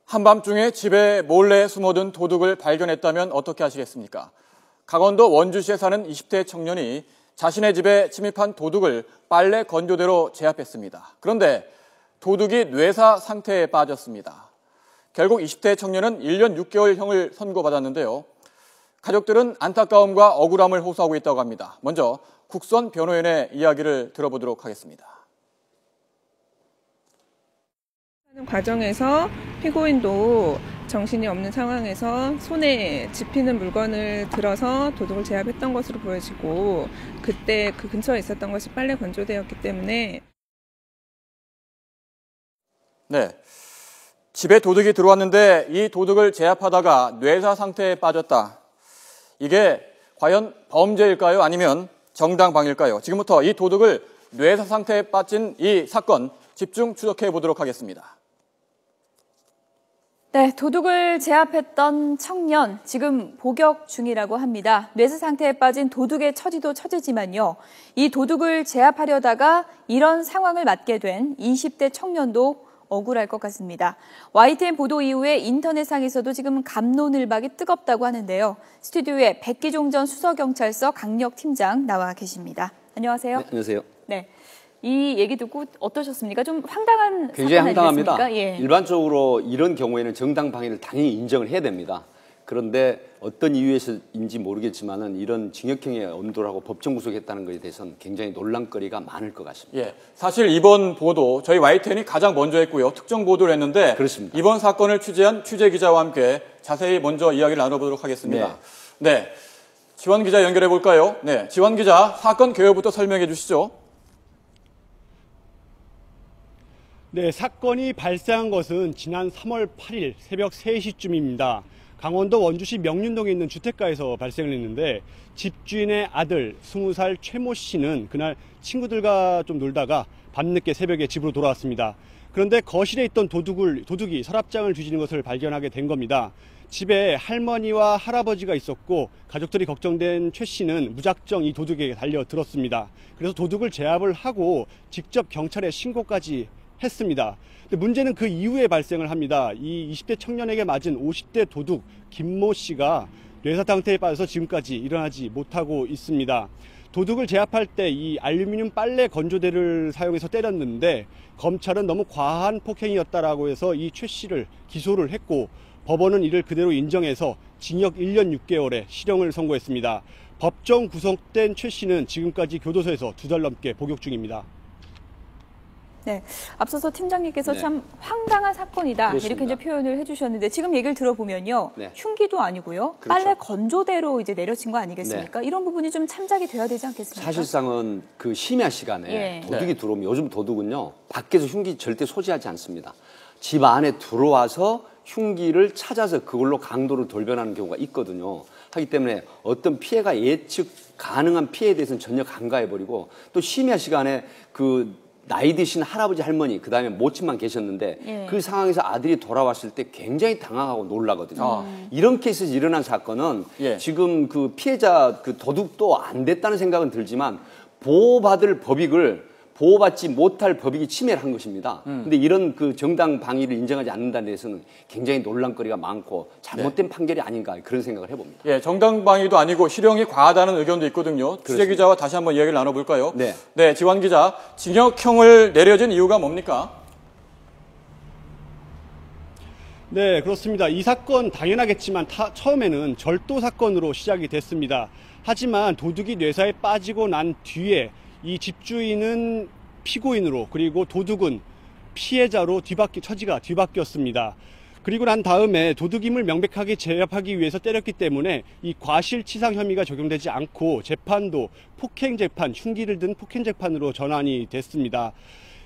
한밤중에 집에 몰래 숨어든 도둑을 발견했다면 어떻게 하시겠습니까? 강원도 원주시에 사는 20대 청년이 자신의 집에 침입한 도둑을 빨래 건조대로 제압했습니다. 그런데 도둑이 뇌사 상태에 빠졌습니다. 결국 20대 청년은 1년 6개월형을 선고받았는데요. 가족들은 안타까움과 억울함을 호소하고 있다고 합니다. 먼저 국선 변호인의 이야기를 들어보도록 하겠습니다. 과정에서 피고인도 정신이 없는 상황에서 손에 집히는 물건을 들어서 도둑을 제압했던 것으로 보여지고, 그때 그 근처에 있었던 것이 빨래 건조대였기 때문에. 네, 집에 도둑이 들어왔는데 이 도둑을 제압하다가 뇌사 상태에 빠졌다. 이게 과연 범죄일까요? 아니면 정당방위일까요? 지금부터 이 도둑을 뇌사 상태에 빠진 이 사건 집중 추적해 보도록 하겠습니다. 네, 도둑을 제압했던 청년, 지금 복역 중이라고 합니다. 뇌사 상태에 빠진 도둑의 처지도 처지지만요. 이 도둑을 제압하려다가 이런 상황을 맞게 된 20대 청년도 억울할 것 같습니다. YTN 보도 이후에 인터넷상에서도 지금 갑론을박이 뜨겁다고 하는데요. 스튜디오에 백기종 전 수서경찰서 강력팀장 나와 계십니다. 안녕하세요. 네, 안녕하세요. 네. 이 얘기 듣고 어떠셨습니까? 좀 황당한 굉장히 황당합니다. 예. 일반적으로 이런 경우에는 정당방위를 당연히 인정을 해야 됩니다. 그런데 어떤 이유에서인지 모르겠지만은 이런 징역형에 엄도하고 법정 구속했다는 것에 대해서는 굉장히 논란거리가 많을 것 같습니다. 예, 사실 이번 보도 저희 YTN이 가장 먼저 했고요. 특정 보도를 했는데 그렇습니다. 이번 사건을 취재한 취재 기자와 함께 자세히 먼저 이야기를 나눠보도록 하겠습니다. 네, 지원 기자 연결해 볼까요? 네, 지원 기자, 사건 개요부터 설명해 주시죠. 네, 사건이 발생한 것은 지난 3월 8일 새벽 3시쯤입니다. 강원도 원주시 명륜동에 있는 주택가에서 발생을 했는데, 집주인의 아들 20살 최모 씨는 그날 친구들과 좀 놀다가 밤늦게 새벽에 집으로 돌아왔습니다. 그런데 거실에 있던 도둑이 서랍장을 뒤지는 것을 발견하게 된 겁니다. 집에 할머니와 할아버지가 있었고 가족들이 걱정된 최 씨는 무작정 이 도둑에게 달려들었습니다. 그래서 도둑을 제압을 하고 직접 경찰에 신고까지 했습니다. 근데 문제는 그 이후에 발생을 합니다. 이 20대 청년에게 맞은 50대 도둑 김모 씨가 뇌사 상태에 빠져서 지금까지 일어나지 못하고 있습니다. 도둑을 제압할 때 이 알루미늄 빨래 건조대를 사용해서 때렸는데 검찰은 너무 과한 폭행이었다라고 해서 이 최 씨를 기소를 했고, 법원은 이를 그대로 인정해서 징역 1년 6개월의 실형을 선고했습니다. 법정 구속된 최 씨는 지금까지 교도소에서 2달 넘게 복역 중입니다. 네, 앞서서 팀장님께서 참 황당한 사건이다, 그렇습니다. 이렇게 이제 표현을 해주셨는데, 지금 얘기를 들어보면요, 흉기도 아니고요, 그렇죠. 빨래 건조대로 이제 내려친 거 아니겠습니까? 이런 부분이 좀 참작이 돼야 되지 않겠습니까? 사실상은 그 심야 시간에 도둑이 들어오면, 요즘 도둑은요 밖에서 흉기 절대 소지하지 않습니다. 집 안에 들어와서 흉기를 찾아서 그걸로 강도를 돌변하는 경우가 있거든요. 하기 때문에 어떤 피해가 예측 가능한 피해에 대해서는 전혀 간과해버리고, 또 심야 시간에 그 나이 드신 할아버지 할머니, 그다음에 모친만 계셨는데 그 상황에서 아들이 돌아왔을 때 굉장히 당황하고 놀라거든요. 이런 케이스에서 일어난 사건은 지금 그 피해자 그 도둑도 안 됐다는 생각은 들지만 보호받을 법익을 보호받지 못할 법익이 침해를 한 것입니다. 근데 이런 그 정당 방위를 인정하지 않는다는 데서는 굉장히 논란거리가 많고 잘못된 판결이 아닌가, 그런 생각을 해봅니다. 예, 정당 방위도 아니고 실형이 과하다는 의견도 있거든요. 취재 기자와 다시 한번 이야기를 나눠볼까요? 네, 지원 기자, 징역형을 내려진 이유가 뭡니까? 네, 그렇습니다. 이 사건 당연하겠지만 처음에는 절도 사건으로 시작이 됐습니다. 하지만 도둑이 뇌사에 빠지고 난 뒤에 이 집주인은 피고인으로, 그리고 도둑은 피해자로 처지가 뒤바뀌었습니다. 그리고 난 다음에 도둑임을 명백하게 제압하기 위해서 때렸기 때문에 이 과실치상 혐의가 적용되지 않고 재판도 폭행재판, 흉기를 든 폭행재판으로 전환이 됐습니다.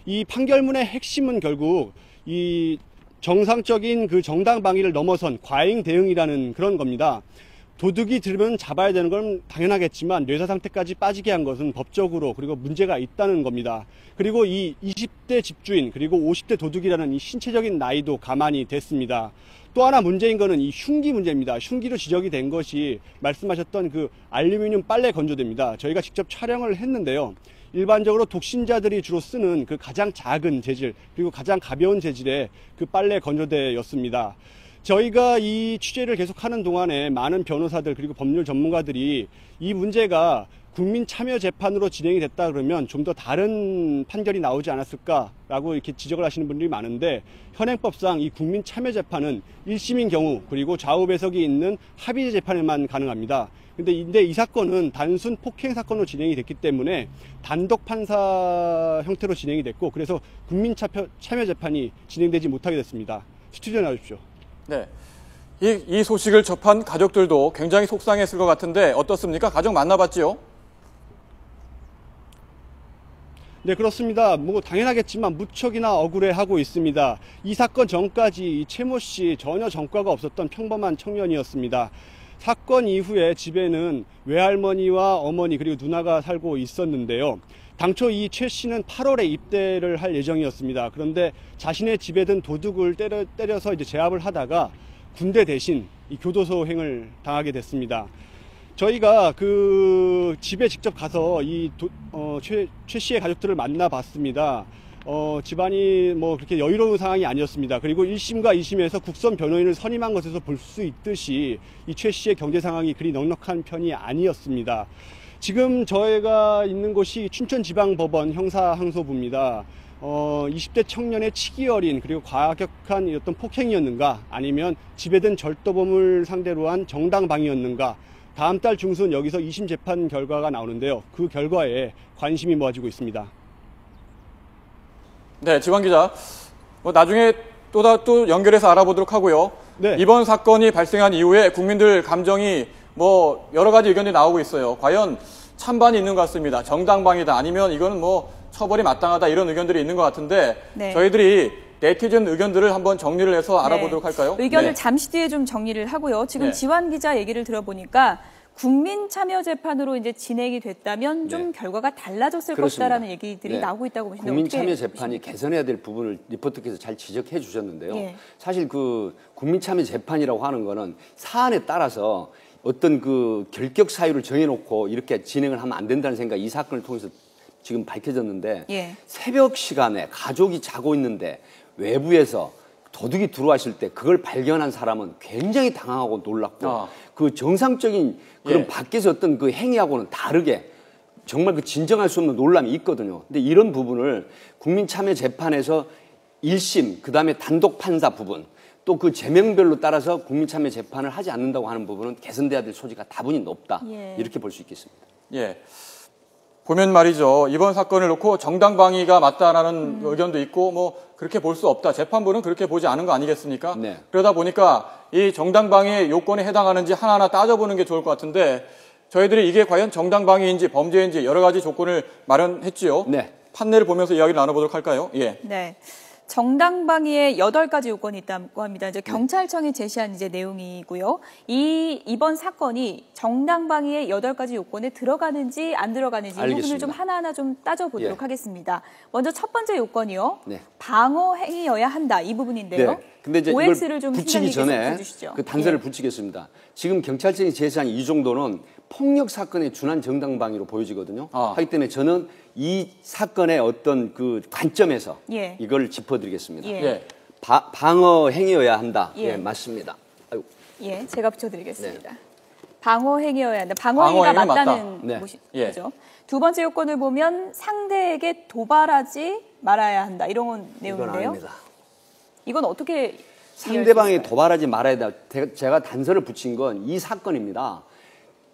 이 판결문의 핵심은 결국 이 정상적인 그 정당 방위를 넘어선 과잉 대응이라는 그런 겁니다. 도둑이 들으면 잡아야 되는 건 당연하겠지만 뇌사 상태까지 빠지게 한 것은 법적으로 그리고 문제가 있다는 겁니다. 그리고 이 20대 집주인 그리고 50대 도둑이라는 이 신체적인 나이도 가만히 됐습니다. 또 하나 문제인 거는 이 흉기 문제입니다. 흉기로 지적이 된 것이 말씀하셨던 그 알루미늄 빨래 건조대입니다. 저희가 직접 촬영을 했는데요. 일반적으로 독신자들이 주로 쓰는 그 가장 작은 재질 그리고 가장 가벼운 재질의 그 빨래 건조대였습니다. 저희가 이 취재를 계속하는 동안에 많은 변호사들 그리고 법률 전문가들이 이 문제가 국민 참여 재판으로 진행이 됐다 그러면 좀 더 다른 판결이 나오지 않았을까라고 이렇게 지적을 하시는 분들이 많은데, 현행법상 이 국민 참여 재판은 1심인 경우 그리고 좌우 배석이 있는 합의제 재판에만 가능합니다. 근데 이 사건은 단순 폭행 사건으로 진행이 됐기 때문에 단독 판사 형태로 진행이 됐고, 그래서 국민 참여 재판이 진행되지 못하게 됐습니다. 스튜디오에 나와주십시오. 네. 이 소식을 접한 가족들도 굉장히 속상했을 것 같은데 어떻습니까? 가족 만나봤지요? 네, 그렇습니다. 뭐 당연하겠지만 무척이나 억울해하고 있습니다. 이 사건 전까지 최모 씨 전혀 전과가 없었던 평범한 청년이었습니다. 사건 이후에 집에는 외할머니와 어머니 그리고 누나가 살고 있었는데요. 당초 이 최 씨는 8월에 입대를 할 예정이었습니다. 그런데 자신의 집에 든 도둑을 때려서 이제 제압을 하다가 군대 대신 이 교도소행을 당하게 됐습니다. 저희가 그 집에 직접 가서 최 씨의 가족들을 만나봤습니다. 집안이 뭐 그렇게 여유로운 상황이 아니었습니다. 그리고 1심과 2심에서 국선 변호인을 선임한 것에서 볼 수 있듯이 이 최 씨의 경제 상황이 그리 넉넉한 편이 아니었습니다. 지금 저희가 있는 곳이 춘천지방법원 형사항소부입니다. 20대 청년의 치기 어린 그리고 과격한 어떤 폭행이었는가, 아니면 집에 든 절도범을 상대로 한 정당방위였는가, 다음 달 중순 여기서 2심 재판 결과가 나오는데요. 그 결과에 관심이 모아지고 있습니다. 네, 지광 기자. 나중에 또 연결해서 알아보도록 하고요. 네. 이번 사건이 발생한 이후에 국민들 감정이 여러 가지 의견이 나오고 있어요. 과연 찬반이 있는 것 같습니다. 정당방위다, 아니면 이거는 처벌이 마땅하다, 이런 의견들이 있는 것 같은데, 네. 저희들이 네티즌 의견들을 한번 정리를 해서 알아보도록 할까요? 의견을 잠시 뒤에 좀 정리를 하고요. 지금 지환 기자 얘기를 들어보니까 국민 참여 재판으로 이제 진행이 됐다면 좀 결과가 달라졌을 것이다라는 얘기들이 나오고 있다고 보시는데, 국민 참여 재판이 개선해야 될 부분을 리포터께서 잘 지적해 주셨는데요. 사실 그 국민 참여 재판이라고 하는 거는 사안에 따라서 어떤 그 결격 사유를 정해놓고 이렇게 진행을 하면 안 된다는 생각이 이 사건을 통해서 지금 밝혀졌는데, 새벽 시간에 가족이 자고 있는데 외부에서 도둑이 들어왔을 때 그걸 발견한 사람은 굉장히 당황하고 놀랐고, 그 정상적인 그런 밖에서 어떤 그 행위하고는 다르게 정말 그 진정할 수 없는 놀람이 있거든요. 근데 이런 부분을 국민 참여 재판에서 1심, 그 다음에 단독 판사 부분, 또 그 제명별로 따라서 국민 참여 재판을 하지 않는다고 하는 부분은 개선돼야 될 소지가 다분히 높다. 이렇게 볼 수 있겠습니다. 보면 말이죠. 이번 사건을 놓고 정당방위가 맞다라는 의견도 있고, 그렇게 볼 수 없다. 재판부는 그렇게 보지 않은 거 아니겠습니까? 그러다 보니까 이 정당방위의 요건에 해당하는지 하나하나 따져보는 게 좋을 것 같은데, 저희들이 이게 과연 정당방위인지 범죄인지 여러 가지 조건을 마련했지요. 판례를 보면서 이야기를 나눠보도록 할까요? 정당방위에 8가지 요건이 있다고 합니다. 이제 경찰청이 제시한 이제 내용이고요. 이번 사건이 정당방위의 8가지 요건에 들어가는지 안 들어가는지 이 부분을 좀 하나하나 좀 따져보도록 하겠습니다. 먼저 첫 번째 요건이요. 방어 행위여야 한다. 이 부분인데요. 근데 이제 OX를 이걸 좀 붙이기 전에 그 단서를 붙이겠습니다. 지금 경찰청이 제시한 이 정도는 폭력 사건에 준한 정당방위로 보여지거든요. 하기 때문에 저는 이 사건의 어떤 그 관점에서 이걸 짚어드리겠습니다. 방어 행위여야 한다. 맞습니다. 아이고. 제가 붙여드리겠습니다. 방어 행위여야 한다. 방어 행위가 맞다는 거죠. 두 번째 요건을 보면 상대에게 도발하지 말아야 한다. 이런 내용인데요. 이건 아닙니다. 이건 어떻게 상대방이 도발하지 말아야 한다. 제가 단서를 붙인 건 이 사건입니다.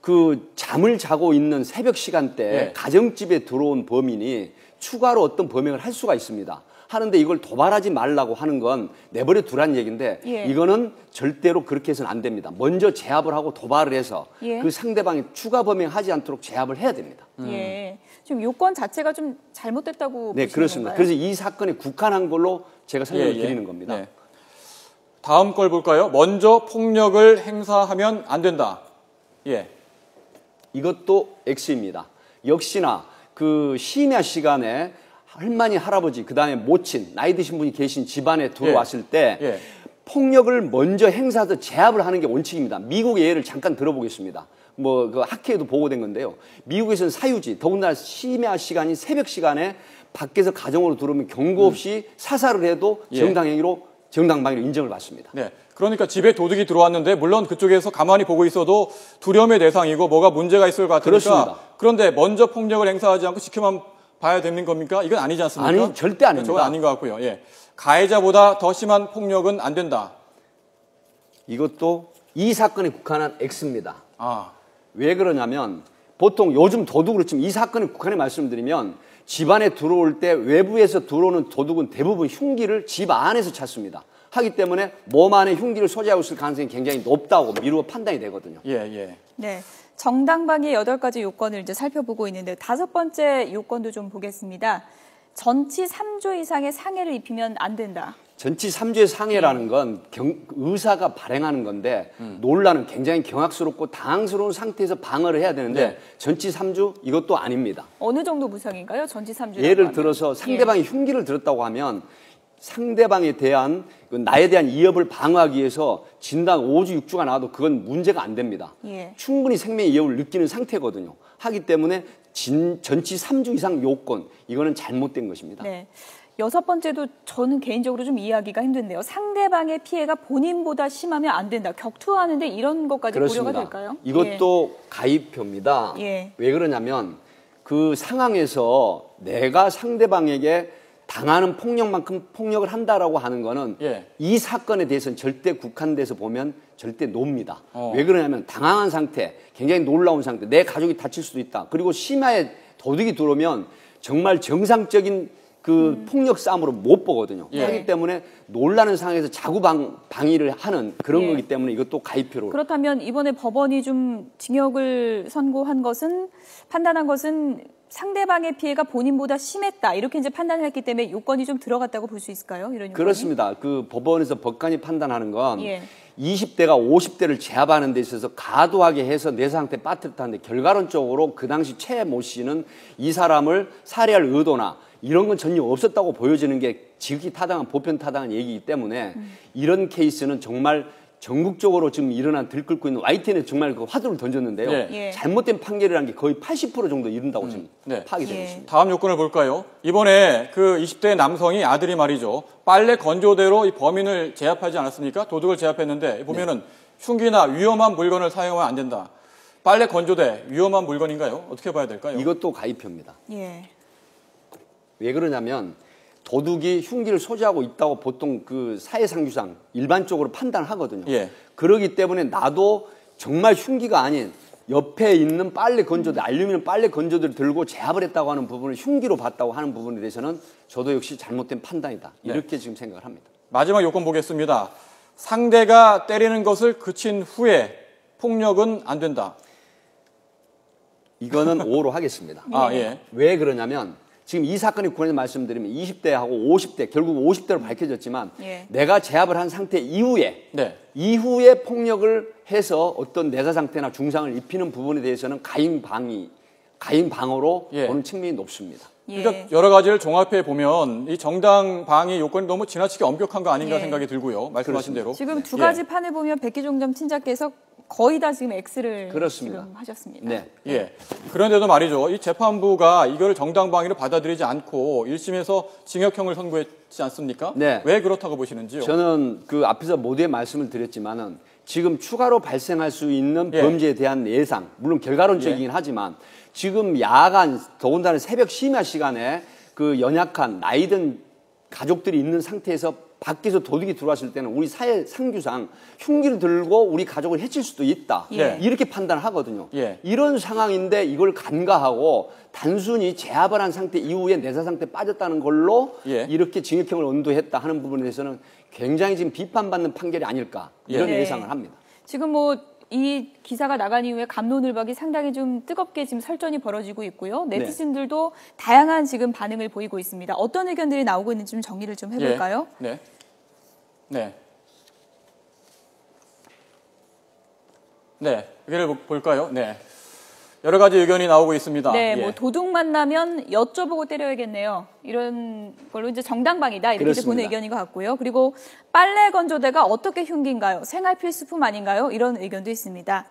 그 잠을 자고 있는 새벽 시간대 가정집에 들어온 범인이 추가로 어떤 범행을 할 수가 있습니다. 하는데 이걸 도발하지 말라고 하는 건 내버려 두라는 얘기인데, 이거는 절대로 그렇게 해서는 안 됩니다. 먼저 제압을 하고 도발을 해서 그 상대방이 추가 범행하지 않도록 제압을 해야 됩니다. 지금 요건 자체가 좀 잘못됐다고 보시는 그렇습니다. 건가요? 그래서 이 사건에 국한한 걸로 제가 설명을 드리는 겁니다. 다음 걸 볼까요? 먼저 폭력을 행사하면 안 된다. 이것도 X입니다. 역시나 그 심야 시간에 할머니, 할아버지, 그 다음에 모친, 나이 드신 분이 계신 집안에 들어왔을 때 폭력을 먼저 행사해서 제압을 하는 게 원칙입니다. 미국의 예를 잠깐 들어보겠습니다. 그 학회에도 보고된 건데요. 미국에서는 사유지, 더군다나 심야 시간이 새벽 시간에 밖에서 가정으로 들어오면 경고 없이 사살을 해도 정당방위로 인정을 받습니다. 네. 그러니까 집에 도둑이 들어왔는데 물론 그쪽에서 가만히 보고 있어도 두려움의 대상이고 뭐가 문제가 있을 것 같으니까 그렇습니다. 그런데 먼저 폭력을 행사하지 않고 지켜만 봐야 되는 겁니까? 이건 아니지 않습니까? 아니, 절대 아닙니다. 저건 아닌 것 같고요. 예. 가해자보다 더 심한 폭력은 안 된다. 이것도 이 사건에 국한한 X입니다. 아. 왜 그러냐면 보통 요즘 도둑으로 치면 이 사건에 국한해 말씀드리면 집안에 들어올 때 외부에서 들어오는 도둑은 대부분 흉기를 집 안에서 찾습니다. 하기 때문에 몸 안에 흉기를 소지하고 있을 가능성이 굉장히 높다고 미루어 판단이 되거든요. 예, 예. 네. 정당방위 8가지 요건을 이제 살펴보고 있는데 5번째 요건도 좀 보겠습니다. 전치 3조 이상의 상해를 입히면 안 된다. 전치 3조의 상해라는 건 의사가 발행하는 건데 논란은 굉장히 경악스럽고 당황스러운 상태에서 방어를 해야 되는데 네. 전치 3조 이것도 아닙니다. 어느 정도 무상인가요? 전치 3조. 예를 들어서 상대방이 흉기를 들었다고 하면 상대방에 대한 나에 대한 위협을 방어하기 위해서 진단 5주, 6주가 나와도 그건 문제가 안 됩니다. 예. 충분히 생명의 위협을 느끼는 상태거든요. 하기 때문에 전치 3주 이상 요건 이거는 잘못된 것입니다. 네. 6번째도 저는 개인적으로 좀 이해하기가 힘든데요. 상대방의 피해가 본인보다 심하면 안 된다. 격투하는데 이런 것까지 그렇습니다. 고려가 될까요? 이것도 가입표입니다. 예. 왜 그러냐면 그 상황에서 내가 상대방에게 당하는 폭력만큼 폭력을 한다라고 하는 거는 예. 이 사건에 대해서는 절대 국한돼서 보면 절대 노입니다. 어. 왜 그러냐면 당황한 상태, 굉장히 놀라운 상태, 내 가족이 다칠 수도 있다. 그리고 심야에 도둑이 들어오면 정말 정상적인 그 폭력 싸움으로 못 보거든요. 예. 그렇기 때문에 놀라는 상황에서 자구 방위를 하는 그런 예. 거기 때문에 이것도 가입표로. 그렇다면 이번에 법원이 좀 징역을 선고한 것은 판단한 것은 상대방의 피해가 본인보다 심했다 이렇게 이제 판단했기 때문에 요건이 좀 들어갔다고 볼 수 있을까요? 이런 요건이? 그렇습니다. 그 법원에서 법관이 판단하는 건 예. 20대가 50대를 제압하는 데 있어서 가도하게 해서 내 상태 빠뜨렸다는데 결과론적으로 그 당시 최 모 씨는 이 사람을 살해할 의도나 이런 건 전혀 없었다고 보여지는 게 지극히 타당한 보편 타당한 얘기이기 때문에 이런 케이스는 정말 전국적으로 지금 일어난 들끓고 있는 YTN에 정말 그 화두를 던졌는데요. 네. 예. 잘못된 판결이라는 게 거의 80% 정도 이른다고 지금 네. 파악이 되고 예. 있습니다. 다음 요건을 볼까요? 이번에 그 20대 남성이 아들이 말이죠. 빨래 건조대로 이 범인을 제압하지 않았습니까? 도둑을 제압했는데 보면은 흉기나 위험한 물건을 사용하면 안 된다. 빨래 건조대 위험한 물건인가요? 어떻게 봐야 될까요? 이것도 가입표입니다. 예. 왜 그러냐면 도둑이 흉기를 소지하고 있다고 보통 그 사회상규상 일반적으로 판단하거든요. 예. 그러기 때문에 나도 정말 흉기가 아닌 옆에 있는 빨래 건조대, 알루미늄 빨래 건조대를 들고 제압을 했다고 하는 부분을 흉기로 봤다고 하는 부분에 대해서는 저도 역시 잘못된 판단이다. 이렇게 지금 생각을 합니다. 마지막 요건 보겠습니다. 상대가 때리는 것을 그친 후에 폭력은 안 된다. 이거는 O로 하겠습니다. 아, 예. 왜 그러냐면 지금 이 사건이 관해서 말씀드리면 20대하고 50대, 결국 50대로 밝혀졌지만 예. 내가 제압을 한 상태 이후에 네. 이후에 폭력을 해서 어떤 내사 상태나 중상을 입히는 부분에 대해서는 가인 방어로 예. 보는 측면이 높습니다. 예. 그러니까 여러 가지를 종합해 보면 이 정당 방위 요건이 너무 지나치게 엄격한 거 아닌가 예. 생각이 들고요. 말씀하신 그렇습니다. 대로. 지금 두 예. 가지 판을 보면 백기종점 친자께서 거의 다 지금 X를 그렇습니다. 지금 하셨습니다. 네. 예. 그런데도 말이죠. 이 재판부가 이걸 정당방위로 받아들이지 않고 1심에서 징역형을 선고했지 않습니까? 네. 왜 그렇다고 보시는지요? 저는 그 앞에서 모두의 말씀을 드렸지만은 지금 추가로 발생할 수 있는 예. 범죄에 대한 예상, 물론 결과론적이긴 하지만 지금 야간, 더군다나 새벽 심야 시간에 그 연약한 나이든 가족들이 있는 상태에서 밖에서 도둑이 들어왔을 때는 우리 사회 상규상 흉기를 들고 우리 가족을 해칠 수도 있다. 예. 이렇게 판단을 하거든요. 예. 이런 상황인데 이걸 간과하고 단순히 제압을 한 상태 이후에 내사 상태 빠졌다는 걸로 예. 이렇게 징역형을 언도했다 하는 부분에 대해서는 굉장히 지금 비판받는 판결이 아닐까 이런 예. 예상을 합니다. 지금 뭐 이 기사가 나간 이후에 갑론을박이 상당히 좀 뜨겁게 지금 설전이 벌어지고 있고요. 네티즌들도 다양한 지금 반응을 보이고 있습니다. 어떤 의견들이 나오고 있는지 좀 정리를 좀 해볼까요? 예. 네. 네. 네. 의견을 볼까요? 네. 여러 가지 의견이 나오고 있습니다. 네, 예. 뭐 도둑 만나면 여쭤보고 때려야겠네요. 이런 걸로 이제 정당방위다 이렇게 이제 보는 그렇습니다. 의견인 것 같고요. 그리고 빨래 건조대가 어떻게 흉기인가요? 생활 필수품 아닌가요? 이런 의견도 있습니다.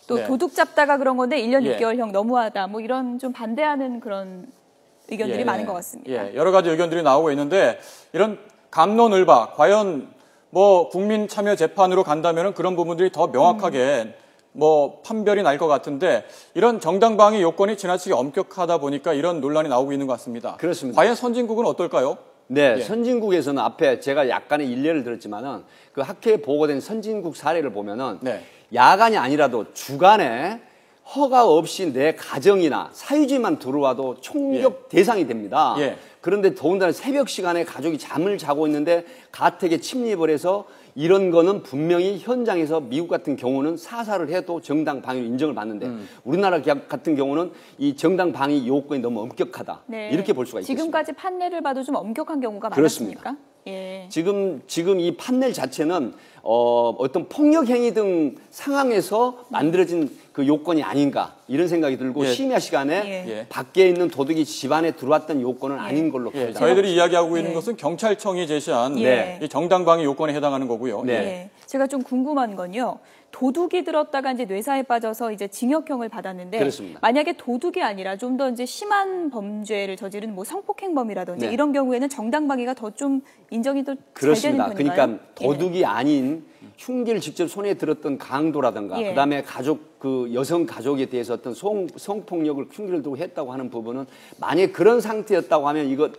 또 네. 도둑 잡다가 그런 건데 1년 예. 6개월형 너무하다. 뭐 이런 좀 반대하는 그런 의견들이 예. 많은 것 같습니다. 예, 여러 가지 의견들이 나오고 있는데 이런 갑론을박 과연 뭐 국민 참여 재판으로 간다면은 그런 부분들이 더 명확하게 뭐 판별이 날 것 같은데 이런 정당 방위 요건이 지나치게 엄격하다 보니까 이런 논란이 나오고 있는 것 같습니다. 그렇습니다. 과연 선진국은 어떨까요? 네, 예. 선진국에서는 앞에 제가 약간의 일례를 들었지만은 그 학회에 보고된 선진국 사례를 보면은 네. 야간이 아니라도 주간에 허가 없이 내 가정이나 사유지만 들어와도 총격 대상이 됩니다. 예. 그런데 더군다나 새벽 시간에 가족이 잠을 자고 있는데 가택에 침입을 해서 이런 거는 분명히 현장에서 미국 같은 경우는 사살을 해도 정당 방위로 인정을 받는데 우리나라 같은 경우는 이 정당 방위 요건이 너무 엄격하다. 네. 이렇게 볼 수가 있겠습니다. 지금까지 판례를 봐도 좀 엄격한 경우가 그렇습니다. 많았습니까? 예. 지금 이 판넬 자체는 어떤 폭력 행위 등 상황에서 만들어진 그 요건이 아닌가 이런 생각이 들고 예. 심야 시간에 예. 밖에 있는 도둑이 집안에 들어왔던 요건은 아닌 걸로 예, 봅니다. 저희들이 이야기하고 있는 예. 것은 경찰청이 제시한 예. 이 정당 방위 요건에 해당하는 거고요. 네. 예. 제가 좀 궁금한 건요. 도둑이 들었다가 이제 뇌사에 빠져서 이제 징역형을 받았는데 그렇습니다. 만약에 도둑이 아니라 좀 더 이제 심한 범죄를 저지른 뭐 성폭행범이라든지 네. 이런 경우에는 정당 방위가 더 좀 인정이 더 잘 되는 그렇습니다. 편인가요? 그러니까 도둑이 아닌 흉기를 직접 손에 들었던 강도라든가 예. 그다음에 가족 그 여성 가족에 대해서 어떤 성폭력을 흉기를 두고 했다고 하는 부분은 만약 그런 상태였다고 하면 이거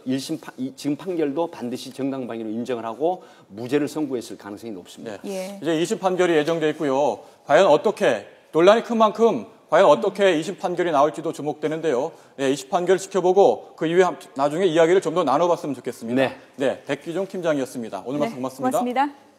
지금 판결도 반드시 정당 방위로 인정을 하고 무죄를 선고했을 가능성이 높습니다. 네. 예. 이제 2심 판결이 예정돼 있고요. 과연 어떻게 논란이 큰 만큼 과연 어떻게 2심 판결이 나올지도 주목되는데요. 네, 2심 판결을 지켜보고 그 이후에 나중에 이야기를 좀 더 나눠봤으면 좋겠습니다. 네. 네, 백기종 팀장이었습니다. 오늘 말씀 고맙습니다. 고맙습니다.